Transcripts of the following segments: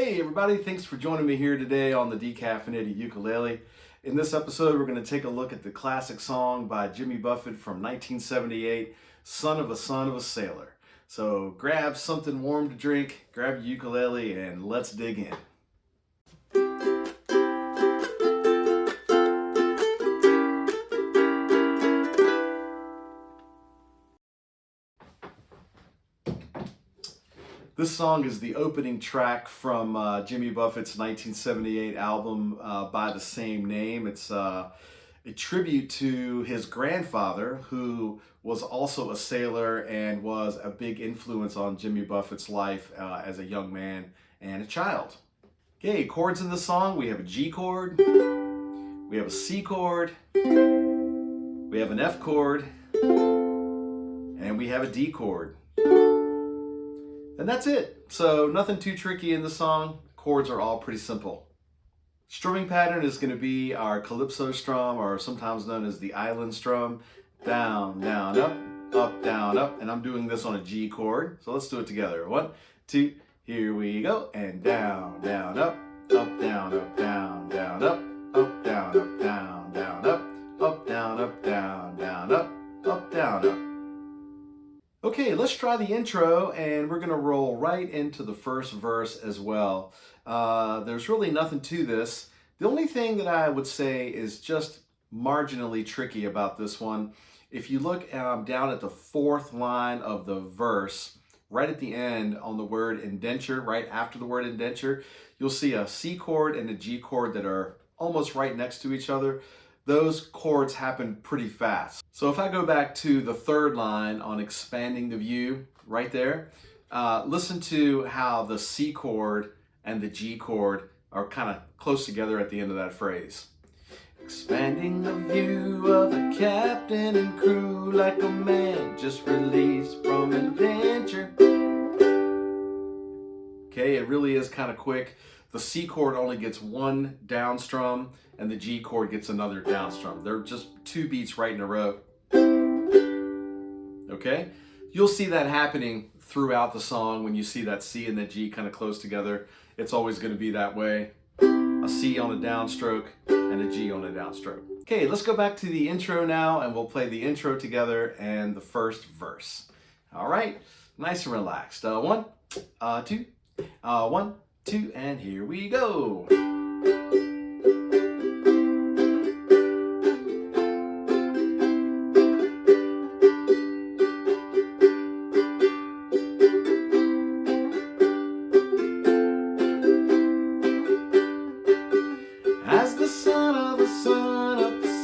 Hey everybody, thanks for joining me here today on the Decaffeinated Ukulele. In this episode, we're going to take a look at the classic song by Jimmy Buffett from 1978, Son of a Sailor. So grab something warm to drink, grab your ukulele, and let's dig in. This song is the opening track from Jimmy Buffett's 1978 album by the same name. It's a tribute to his grandfather, who was also a sailor and was a big influence on Jimmy Buffett's life as a young man and a child. Okay, chords in the song. We have a G chord, we have a C chord, we have an F chord, and we have a D chord. And that's it. So nothing too tricky in the song. Chords are all pretty simple. Strumming pattern is going to be our calypso strum, or sometimes known as the island strum. Down, down, up, down, up. And I'm doing this on a G chord. So let's do it together. 1, 2, here we go. And down, down, up, down, up, down, down, up, down, up, down, down, up, down, up, down, down, up, down, up. Okay, let's try the intro, and we're going to roll right into the first verse as well. There's really nothing to this. The only thing that I would say is just marginally tricky about this one. If you look down at the fourth line of the verse, right at the end on the word indenture, right after the word indenture, you'll see a C chord and a G chord that are almost right next to each other. Those chords happen pretty fast. So if I go back to the third line on expanding the view, right there, listen to how the C chord and the G chord are kind of close together at the end of that phrase. Expanding the view of the captain and crew like a man just released from adventure. Okay, it really is kind of quick. The C chord only gets one down strum and the G chord gets another down strum. They're just two beats right in a row. Okay? You'll see that happening throughout the song when you see that C and the G kind of close together. It's always going to be that way. A C on a downstroke and a G on a downstroke. Okay, let's go back to the intro now, and we'll play the intro together and the first verse. All right, nice and relaxed. 1, 2, 1, 2, and here we go. As the son of a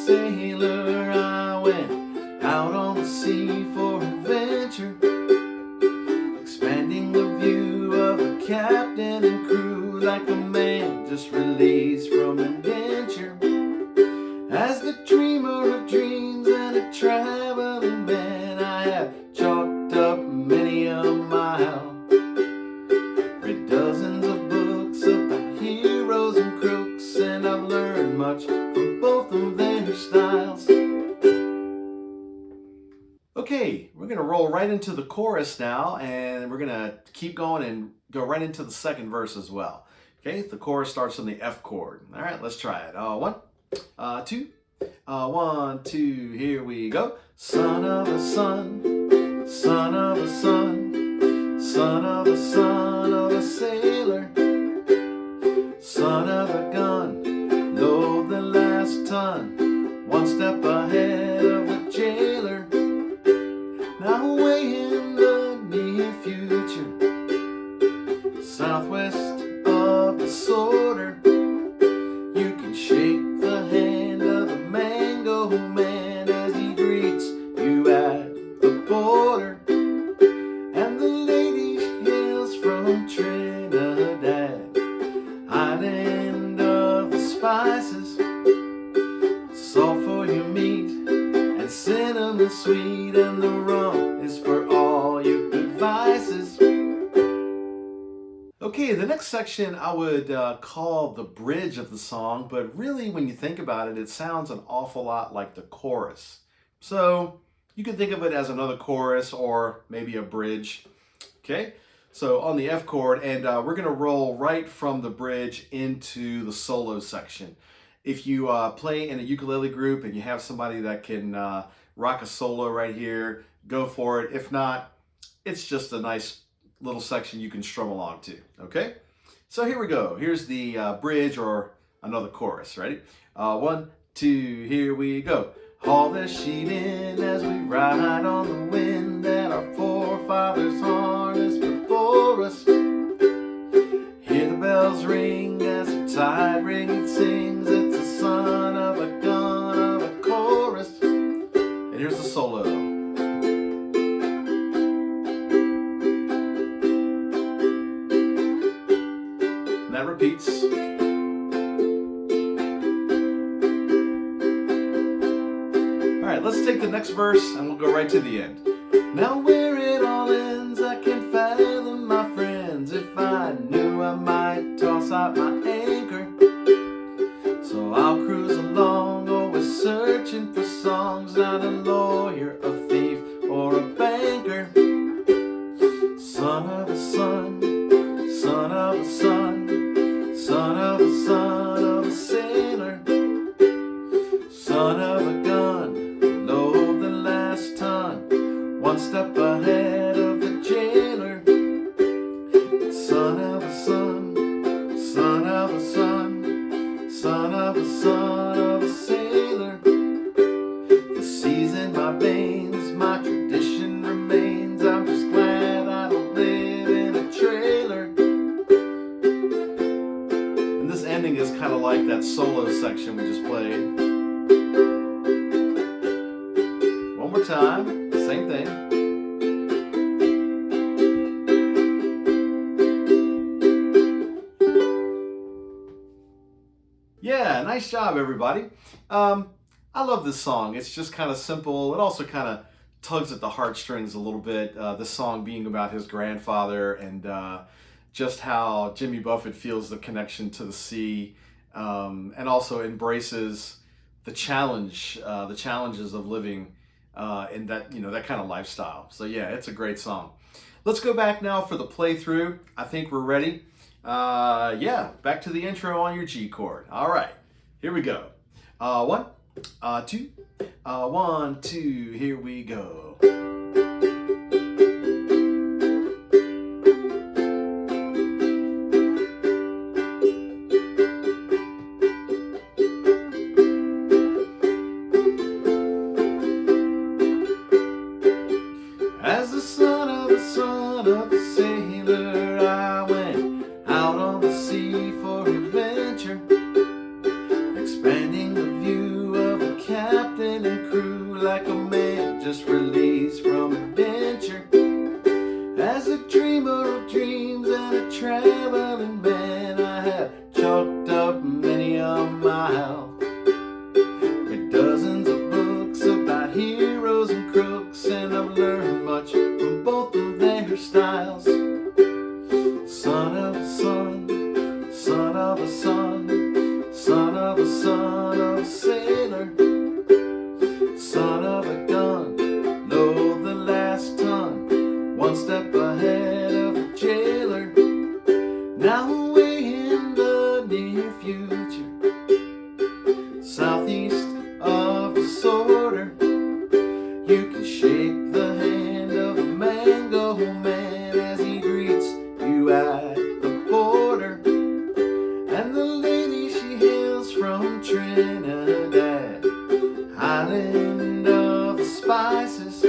sailor, I went out on the sea for adventure, expanding the view of a captain and crew like a man just released from adventure. As the dreamer of dreams and a traveling man, I have chalked up many a mile, read dozens of books about heroes and crooks, and I've learned much from both of their styles. Okay, we're going to roll right into the chorus now, and we're going to keep going and go right into the second verse as well. Okay, the chorus starts on the F chord. All right, let's try it. 1, 2, 1, 2, here we go. Son of a son, son of a son, son of a son of a sailor, son of a gun, load the last ton, one step ahead of the jailer. Now away in the near future, southwest of the sorter, you can shake the hand of the mango man as he greets you at the border. And the lady hails from Trinidad, island of the spices, salt for your meat and cinnamon sweet, and the rum is for all your good vices. Okay, the next section I would call the bridge of the song, but really when you think about it, it sounds an awful lot like the chorus. So you can think of it as another chorus or maybe a bridge. Okay, So on the F chord, and we're going to roll right from the bridge into the solo section. If you play in a ukulele group and you have somebody that can rock a solo right here, go for it. If not, it's just a nice little section you can strum along to, okay? So here we go. Here's the bridge or another chorus. Ready? 1, 2, here we go. Haul the sheet in as we ride on the wind that our forefathers harnessed before us. Hear the bells ring as the tide ring sings. It's the son of a gun of a chorus. And here's the solo. And that repeats. All right, let's take the next verse and we'll go right to the end. Now where it all ends, I can't fathom, my friends. If I knew, I might toss out my anchor. So I'll cruise along, always searching for songs. Not a lawyer, a thief, or a banker. Son of a son, son of a son, son of a son of a sailor, son of a gun, load the last ton, one step ahead of the jailer. Son of a son, son of a son, son of a son of a sailor. The sea's in my veins, my tradition remains. I'm just glad I don't live in a trailer. And this ending is kind of like that solo section we just played. One more time, same thing. Yeah, nice job, everybody. I love this song. It's just kind of simple. It also kind of tugs at the heartstrings a little bit. The song being about his grandfather and just how Jimmy Buffett feels the connection to the sea, and also embraces the challenges of living in that that kind of lifestyle. So yeah, it's a great song. Let's go back now for the playthrough. I think we're ready. Yeah, back to the intro on your G chord. All right, here we go. 1, 2, 1, 2, here we go. As the son of a sailor, I went out on the sea for adventure, expanding the view of a captain and crew like a man just released from adventure. As a dreamer of dreams and a traveling man, I have chalked up many a mile with dozens of books about heroes and crooks, and I've learned much from both of their styles. Son of a son, son of a son, son of a son of a sailor, son of a gun, load the last ton, one step ahead of the jailer. Now away in the near future, southeast of the sorter, you can shake the hand of a mango man as he greets you at the border. And the lady, she hails from Trinidad, island of the spices,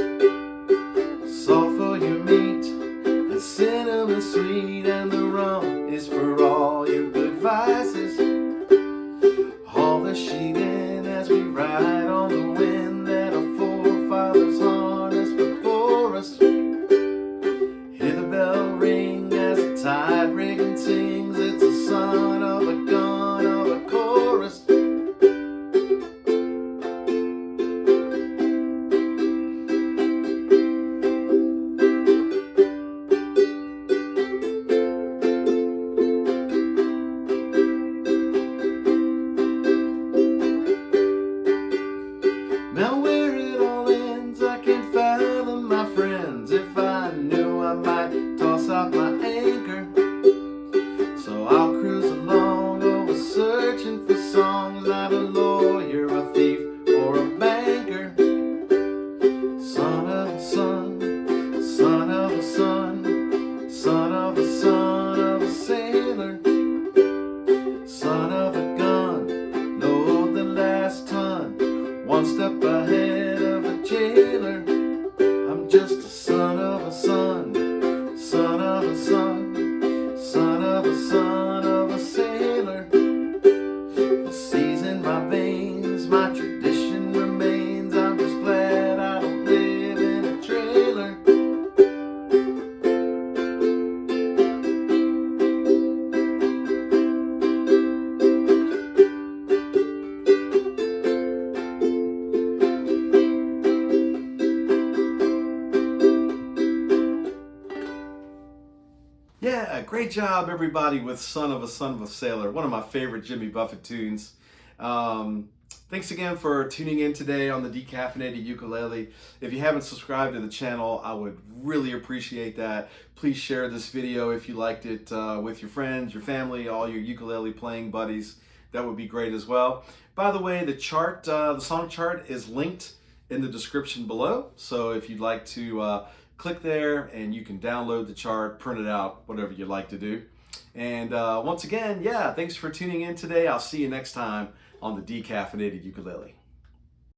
salt for your meat and cinnamon sweet, and the rum is for all your good vices. Great job, everybody, with Son of a Sailor, one of my favorite Jimmy Buffett tunes. Thanks again for tuning in today on the Decaffeinated Ukulele. If you haven't subscribed to the channel, I would really appreciate that. Please share this video if you liked it with your friends, your family, all your ukulele playing buddies. That would be great as well. By the way, the song chart is linked in the description below. So if you'd like to click there and you can download the chart, print it out, whatever you'd like to do. And once again, yeah, thanks for tuning in today. I'll see you next time on the Decaffeinated Ukulele.